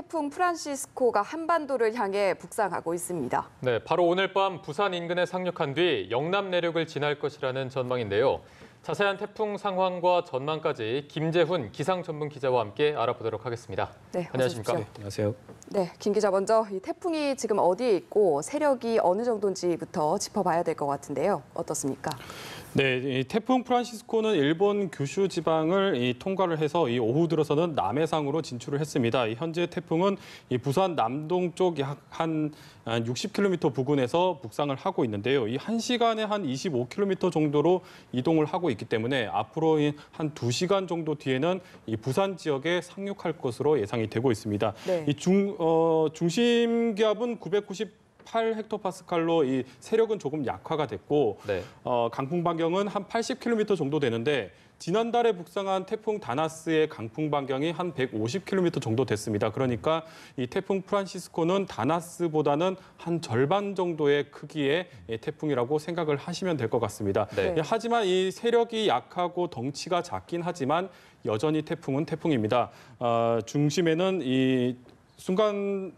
태풍 프란시스코가 한반도를 향해 북상하고 있습니다. 네, 바로 오늘 밤 부산 인근에 상륙한 뒤 영남 내륙을 지날 것이라는 전망인데요. 자세한 태풍 상황과 전망까지 김재훈 기상 전문 기자와 함께 알아보도록 하겠습니다. 네, 안녕하십니까? 네, 안녕하세요. 네, 김 기자 먼저 이 태풍이 지금 어디에 있고 세력이 어느 정도인지부터 짚어봐야 될 것 같은데요. 어떻습니까? 네, 이 태풍 프란시스코는 일본 규슈 지방을 통과를 해서 이 오후 들어서는 남해상으로 진출을 했습니다. 현재 태풍은 이 부산 남동쪽 약 한 60km 부근에서 북상을 하고 있는데요. 이 1시간에 한 25km 정도로 이동을 하고 있기 때문에 앞으로 한 2시간 정도 뒤에는 이 부산 지역에 상륙할 것으로 예상이 되고 있습니다. 네. 이 중심 기압은 998헥토파스칼로 이 세력은 조금 약화가 됐고 네. 강풍 반경은 한 80km 정도 되는데 지난달에 북상한 태풍 다나스의 강풍 반경이 한 150km 정도 됐습니다. 그러니까 이 태풍 프란시스코는 다나스보다는 한 절반 정도의 크기의 태풍이라고 생각을 하시면 될 것 같습니다. 네. 하지만 이 세력이 약하고 덩치가 작긴 하지만 여전히 태풍은 태풍입니다. 중심에는 이 순간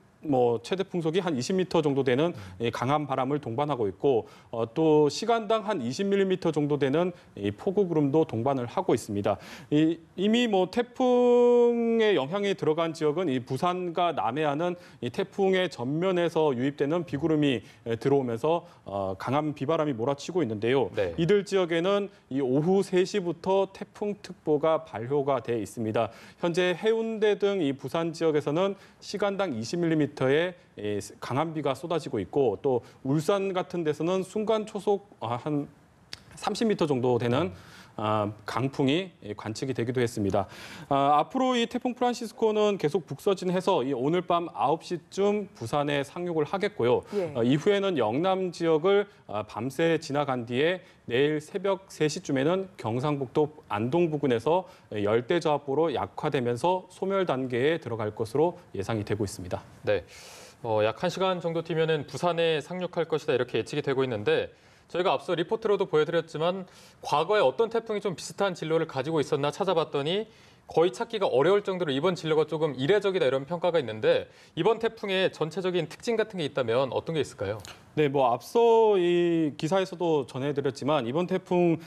최대 풍속이 한 20m 정도 되는 강한 바람을 동반하고 있고 또 시간당 한 20mm 정도 되는 이 폭우 구름도 동반을 하고 있습니다. 이미 태풍의 영향이 들어간 지역은 이 부산과 남해안은 이 태풍의 전면에서 유입되는 비구름이 들어오면서 강한 비바람이 몰아치고 있는데요. 네. 이들 지역에는 이 오후 3시부터 태풍특보가 발효가 돼 있습니다. 현재 해운대 등 이 부산 지역에서는 시간당 20mm 의 강한 비가 쏟아지고 있고 또 울산 같은 데서는 순간 초속 한 30m 정도 되는 강풍이 관측이 되기도 했습니다. 앞으로 이 태풍 프란시스코는 계속 북서진해서 오늘 밤 9시쯤 부산에 상륙을 하겠고요. 예. 이후에는 영남 지역을 밤새 지나간 뒤에 내일 새벽 3시쯤에는 경상북도 안동 부근에서 열대저하보로 약화되면서 소멸 단계에 들어갈 것으로 예상이 되고 있습니다. 네, 약 1시간 정도 뒤면은 부산에 상륙할 것이다 이렇게 예측이 되고 있는데 저희가 앞서 리포트로도 보여드렸지만 과거에 어떤 태풍이 좀 비슷한 진로를 가지고 있었나 찾아봤더니 거의 찾기가 어려울 정도로 이번 진로가 조금 이례적이다 이런 평가가 있는데 이번 태풍의 전체적인 특징 같은 게 있다면 어떤 게 있을까요? 네, 앞서 이 기사에서도 전해드렸지만 이번 태풍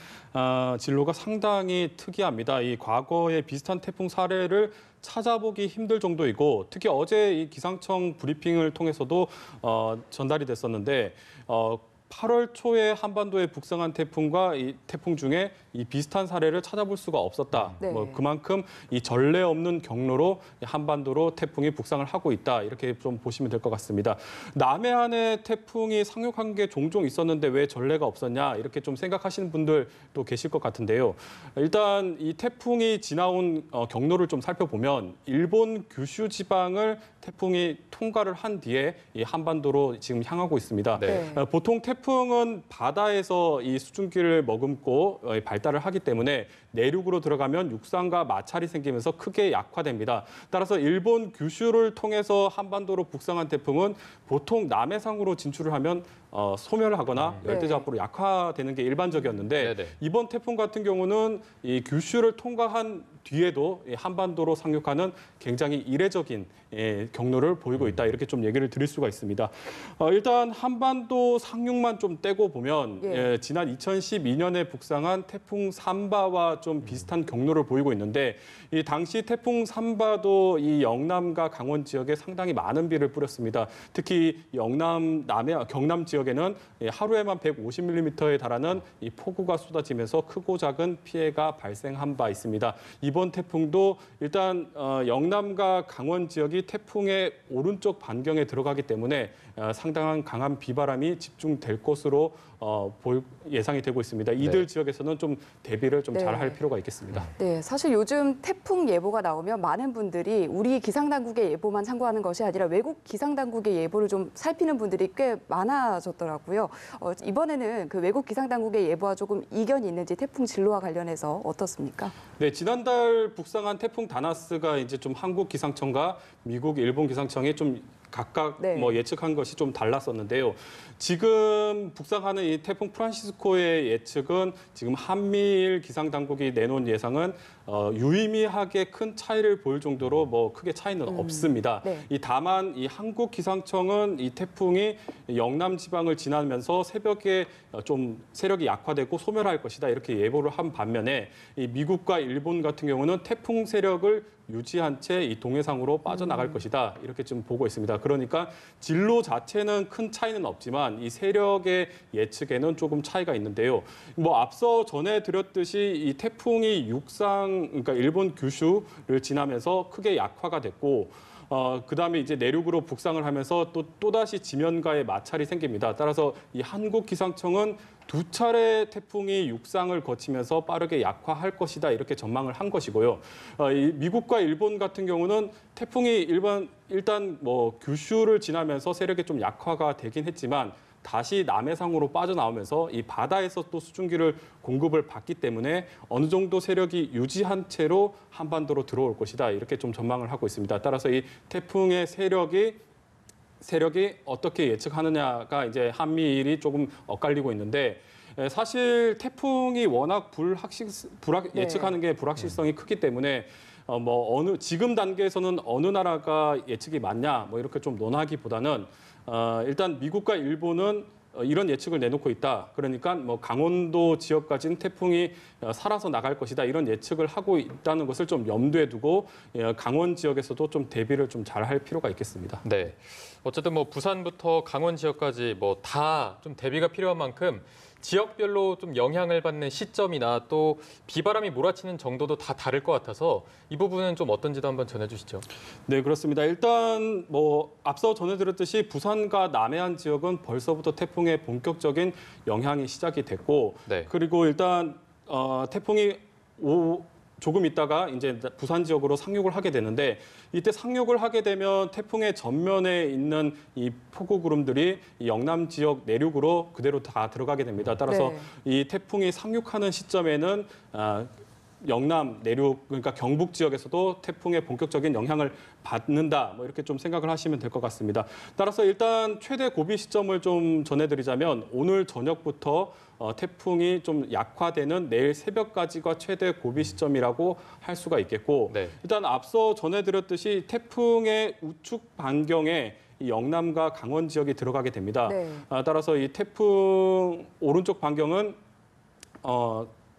진로가 상당히 특이합니다. 이 과거의 비슷한 태풍 사례를 찾아보기 힘들 정도이고 특히 어제 이 기상청 브리핑을 통해서도 전달이 됐었는데 8월 초에 한반도에 북상한 태풍과 이 태풍 중에 이 비슷한 사례를 찾아볼 수가 없었다. 네. 그만큼 이 전례 없는 경로로 한반도로 태풍이 북상을 하고 있다. 이렇게 좀 보시면 될 것 같습니다. 남해안에 태풍이 상륙한 게 종종 있었는데 왜 전례가 없었냐 이렇게 좀 생각하시는 분들도 계실 것 같은데요. 일단 이 태풍이 지나온 경로를 좀 살펴보면 일본 규슈 지방을 태풍이 통과를 한 뒤에 이 한반도로 지금 향하고 있습니다. 네. 보통 태풍은 바다에서 이 수증기를 머금고 발달을 하기 때문에 내륙으로 들어가면 육상과 마찰이 생기면서 크게 약화됩니다. 따라서 일본 규슈를 통해서 한반도로 북상한 태풍은 보통 남해상으로 진출을 하면 소멸하거나 열대저하보로 약화되는 게 일반적이었는데 네네. 이번 태풍 같은 경우는 이 규슈를 통과한 뒤에도 한반도로 상륙하는 굉장히 이례적인 경로를 보이고 있다. 이렇게 좀 얘기를 드릴 수가 있습니다. 일단 한반도 상륙만 좀 떼고 보면 지난 2012년에 북상한 태풍 삼바와 좀 비슷한 경로를 보이고 있는데 이 당시 태풍 삼바도 이 영남과 강원 지역에 상당히 많은 비를 뿌렸습니다. 특히 영남, 경남 지역에는 하루에만 150mm에 달하는 이 폭우가 쏟아지면서 크고 작은 피해가 발생한 바 있습니다. 이번 태풍도 일단 영남과 강원 지역이 태풍의 오른쪽 반경에 들어가기 때문에 상당한 강한 비바람이 집중될 것으로 예상이 되고 있습니다. 이들 지역에서는 좀 대비를 좀 잘 할 필요가 있겠습니다. 네, 사실 요즘 태풍 예보가 나오면 많은 분들이 우리 기상당국의 예보만 참고하는 것이 아니라 외국 기상당국의 예보를 좀 살피는 분들이 꽤 많아졌더라고요. 이번에는 그 외국 기상당국의 예보와 조금 이견이 있는지 태풍 진로와 관련해서 어떻습니까? 네, 지난달 북상한 태풍 다나스가 이제 좀 한국 기상청과 미국, 일본 기상청이 좀 각각 예측한 것이 좀 달랐었는데요. 지금 북상하는 이 태풍 프란시스코의 예측은 지금 한미일 기상당국이 내놓은 예상은 유의미하게 큰 차이를 보일 정도로 뭐 크게 차이는 없습니다. 네. 다만 이 한국 기상청은 이 태풍이 영남 지방을 지나면서 새벽에 좀 세력이 약화되고 소멸할 것이다 이렇게 예보를 한 반면에 이 미국과 일본 같은 경우는 태풍 세력을 유지한 채 이 동해상으로 빠져나갈 것이다 이렇게 좀 보고 있습니다. 그러니까 진로 자체는 큰 차이는 없지만 이 세력의 예측에는 조금 차이가 있는데요. 뭐 앞서 전해드렸듯이 이 태풍이 그러니까 일본 규슈를 지나면서 크게 약화가 됐고 그다음에 이제 내륙으로 북상을 하면서 또다시 지면과의 마찰이 생깁니다. 따라서 이 한국 기상청은 두 차례 태풍이 육상을 거치면서 빠르게 약화할 것이다 이렇게 전망을 한 것이고요. 이 미국과 일본 같은 경우는 태풍이 일단 뭐 규슈를 지나면서 세력이 좀 약화가 되긴 했지만 다시 남해상으로 빠져나오면서 이 바다에서 또 수증기를 공급을 받기 때문에 어느 정도 세력이 유지한 채로 한반도로 들어올 것이다 이렇게 좀 전망을 하고 있습니다. 따라서 이 태풍의 세력이 어떻게 예측하느냐가 이제 한미일이 조금 엇갈리고 있는데 사실 태풍이 워낙 예측하는 게 불확실성이 크기 때문에 지금 단계에서는 어느 나라가 예측이 맞냐 뭐 이렇게 좀 논하기보다는 일단 미국과 일본은 이런 예측을 내놓고 있다. 그러니까 뭐 강원도 지역까지는 태풍이 살아서 나갈 것이다. 이런 예측을 하고 있다는 것을 좀 염두에 두고 강원 지역에서도 좀 대비를 좀 잘 할 필요가 있겠습니다. 네. 어쨌든 뭐 부산부터 강원 지역까지 뭐 다 좀 대비가 필요한 만큼 지역별로 좀 영향을 받는 시점이나 또 비바람이 몰아치는 정도도 다 다를 것 같아서 이 부분은 좀 어떤지도 한번 전해주시죠. 네, 그렇습니다. 일단 뭐 앞서 전해드렸듯이 부산과 남해안 지역은 벌써부터 태풍의 본격적인 영향이 시작이 됐고, 네. 그리고 일단 태풍이 조금 있다가 이제 부산 지역으로 상륙을 하게 되는데 이때 상륙을 하게 되면 태풍의 전면에 있는 이 폭우 구름들이 이 영남 지역 내륙으로 그대로 다 들어가게 됩니다. 따라서 네. 이 태풍이 상륙하는 시점에는 영남 내륙 그러니까 경북 지역에서도 태풍의 본격적인 영향을 받는다. 뭐 이렇게 좀 생각을 하시면 될 것 같습니다. 따라서 일단 최대 고비 시점을 좀 전해드리자면 오늘 저녁부터 태풍이 좀 약화되는 내일 새벽까지가 최대 고비 시점이라고 할 수가 있겠고 네. 일단 앞서 전해드렸듯이 태풍의 우측 반경에 이 영남과 강원 지역이 들어가게 됩니다. 네. 따라서 이 태풍 오른쪽 반경은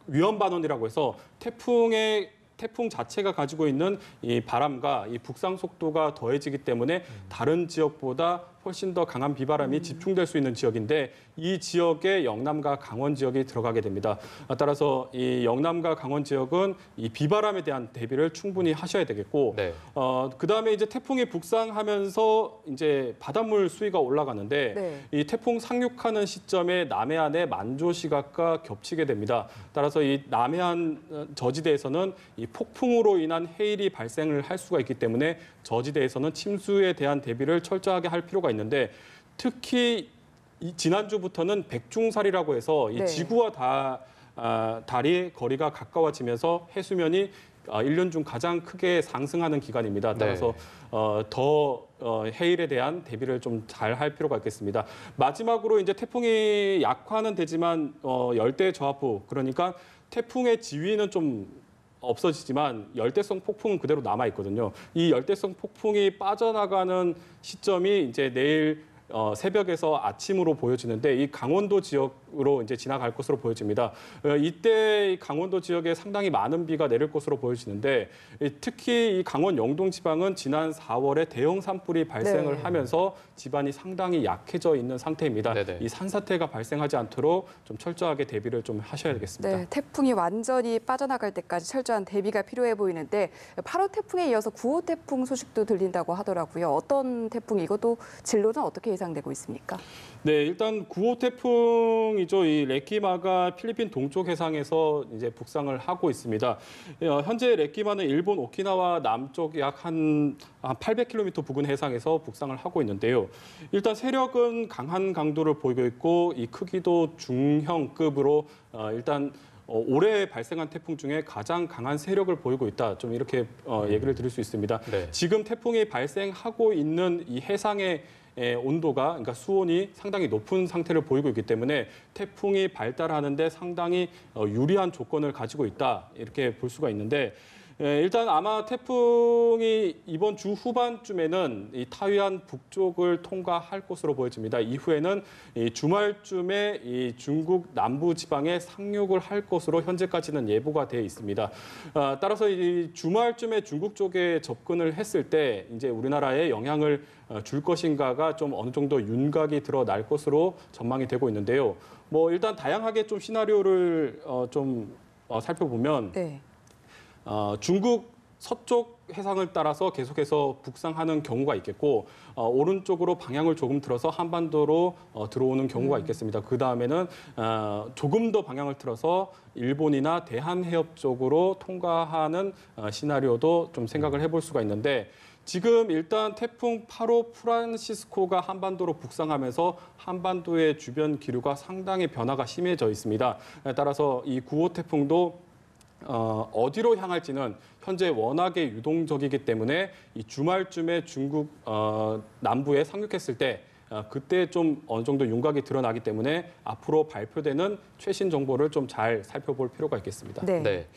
위험반원이라고 해서 태풍 자체가 가지고 있는 이 바람과 이 북상 속도가 더해지기 때문에 다른 지역보다 훨씬 더 강한 비바람이 집중될 수 있는 지역인데 이 지역에 영남과 강원 지역이 들어가게 됩니다. 따라서 이 영남과 강원 지역은 이 비바람에 대한 대비를 충분히 하셔야 되겠고, 네. 그다음에 이제 태풍이 북상하면서 이제 바닷물 수위가 올라가는데 네. 이 태풍 상륙하는 시점에 남해안의 만조 시각과 겹치게 됩니다. 따라서 이 남해안 저지대에서는 이 폭풍으로 인한 해일이 발생을 할 수가 있기 때문에 저지대에서는 침수에 대한 대비를 철저하게 할 필요가 있는데 특히 지난주부터는 백중살이라고 해서 이 네. 지구와 달이 거리가 가까워지면서 해수면이 1년 중 가장 크게 상승하는 기간입니다. 따라서 더 해일에 대한 대비를 좀 잘 할 필요가 있겠습니다. 마지막으로 이제 태풍이 약화는 되지만 열대 저하부 그러니까 태풍의 지위는 좀 없어지지만 열대성 폭풍은 그대로 남아 있거든요. 이 열대성 폭풍이 빠져나가는 시점이 이제 내일 새벽에서 아침으로 보여지는데 이 강원도 지역으로 이제 지나갈 것으로 보여집니다. 이때 이 강원도 지역에 상당히 많은 비가 내릴 것으로 보여지는데 특히 이 강원 영동 지방은 지난 4월에 대형 산불이 발생을 네. 하면서 지반이 상당히 약해져 있는 상태입니다. 네네. 이 산사태가 발생하지 않도록 좀 철저하게 대비를 좀 하셔야 되겠습니다. 네, 태풍이 완전히 빠져나갈 때까지 철저한 대비가 필요해 보이는데 8호 태풍에 이어서 9호 태풍 소식도 들린다고 하더라고요. 어떤 태풍 이것도 진로는 어떻게 예상되고 있습니까? 네, 일단 9호 태풍이죠. 이 레키마가 필리핀 동쪽 해상에서 이제 북상을 하고 있습니다. 현재 레키마는 일본 오키나와 남쪽 약 한 800km 부근 해상에서 북상을 하고 있는데요. 일단 세력은 강한 강도를 보이고 있고 이 크기도 중형급으로 일단 올해 발생한 태풍 중에 가장 강한 세력을 보이고 있다. 좀 이렇게 얘기를 드릴 수 있습니다. 네. 지금 태풍이 발생하고 있는 이 해상의 온도가 그러니까 수온이 상당히 높은 상태를 보이고 있기 때문에 태풍이 발달하는데 상당히 유리한 조건을 가지고 있다 이렇게 볼 수가 있는데 일단 아마 태풍이 이번 주 후반쯤에는 이 타이완 북쪽을 통과할 것으로 보여집니다. 이후에는 이 주말쯤에 이 중국 남부 지방에 상륙을 할 것으로 현재까지는 예보가 되어 있습니다. 따라서 이 주말쯤에 중국 쪽에 접근을 했을 때 이제 우리나라에 영향을 줄 것인가가 좀 어느 정도 윤곽이 드러날 것으로 전망이 되고 있는데요. 뭐 일단 다양하게 좀 시나리오를 살펴보면. 네. 중국 서쪽 해상을 따라서 계속해서 북상하는 경우가 있겠고 오른쪽으로 방향을 조금 틀어서 한반도로 들어오는 경우가 있겠습니다. 그 다음에는 조금 더 방향을 틀어서 일본이나 대한해협 쪽으로 통과하는 시나리오도 좀 생각을 해볼 수가 있는데 지금 일단 태풍 8호 프란시스코가 한반도로 북상하면서 한반도의 주변 기류가 상당히 변화가 심해져 있습니다. 따라서 이 9호 태풍도 어디로 향할지는 현재 워낙에 유동적이기 때문에 이 주말쯤에 중국 남부에 상륙했을 때 그때 좀 어느 정도 윤곽이 드러나기 때문에 앞으로 발표되는 최신 정보를 좀 잘 살펴볼 필요가 있겠습니다. 네. 네.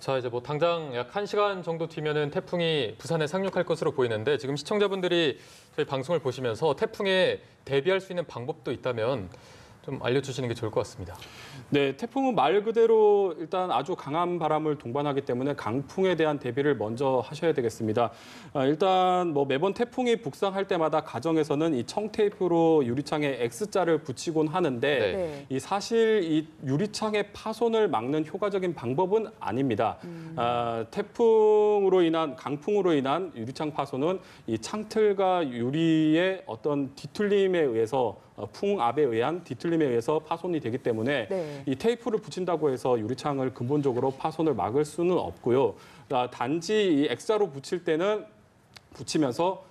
자, 이제 뭐 당장 약 1시간 정도 뒤면은 태풍이 부산에 상륙할 것으로 보이는데 지금 시청자분들이 저희 방송을 보시면서 태풍에 대비할 수 있는 방법도 있다면 좀 알려주시는 게 좋을 것 같습니다. 네, 태풍은 말 그대로 일단 아주 강한 바람을 동반하기 때문에 강풍에 대한 대비를 먼저 하셔야 되겠습니다. 일단 뭐 매번 태풍이 북상할 때마다 가정에서는 이 청테이프로 유리창에 X자를 붙이곤 하는데 네. 이 사실 이 유리창의 파손을 막는 효과적인 방법은 아닙니다. 태풍으로 인한 강풍으로 인한 유리창 파손은 이 창틀과 유리의 어떤 뒤틀림에 의해서 풍압에 의한 뒤틀림에 의해서 파손이 되기 때문에 네. 이 테이프를 붙인다고 해서 유리창을 근본적으로 파손을 막을 수는 없고요. 단지 이 X자로 붙일 때는 붙이면서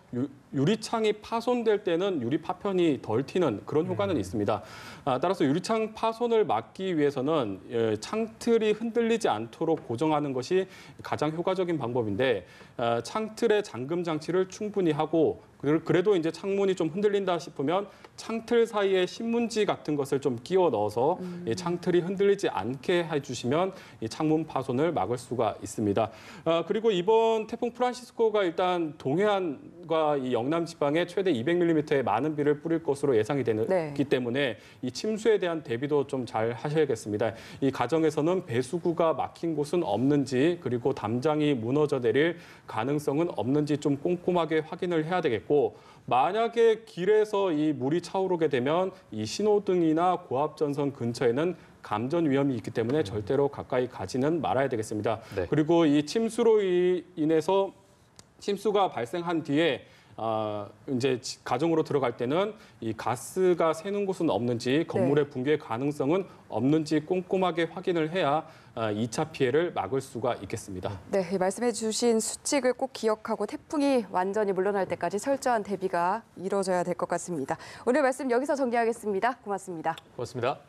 유리창이 파손될 때는 유리 파편이 덜 튀는 그런 효과는 있습니다. 따라서 유리창 파손을 막기 위해서는 창틀이 흔들리지 않도록 고정하는 것이 가장 효과적인 방법인데 창틀의 잠금 장치를 충분히 하고 그래도 이제 창문이 좀 흔들린다 싶으면 창틀 사이에 신문지 같은 것을 좀 끼워 넣어서 이 창틀이 흔들리지 않게 해주시면 이 창문 파손을 막을 수가 있습니다. 그리고 이번 태풍 프란시스코가 일단 동해안과 이 영남 지방에 최대 200mm의 많은 비를 뿌릴 것으로 예상이 되기 네. 때문에 이 침수에 대한 대비도 좀 잘 하셔야겠습니다. 이 가정에서는 배수구가 막힌 곳은 없는지 그리고 담장이 무너져 내릴 가능성은 없는지 좀 꼼꼼하게 확인을 해야 되겠고 만약에 길에서 이 물이 차오르게 되면 이 신호등이나 고압전선 근처에는 감전 위험이 있기 때문에 절대로 가까이 가지는 말아야 되겠습니다. 네. 그리고 이 침수로 인해서 침수가 발생한 뒤에 이제 가정으로 들어갈 때는 이 가스가 새는 곳은 없는지 건물의 붕괴 가능성은 없는지 꼼꼼하게 확인을 해야 2차 피해를 막을 수가 있겠습니다. 네, 말씀해 주신 수칙을 꼭 기억하고 태풍이 완전히 물러날 때까지 철저한 대비가 이루어져야 될 것 같습니다. 오늘 말씀 여기서 정리하겠습니다. 고맙습니다. 고맙습니다.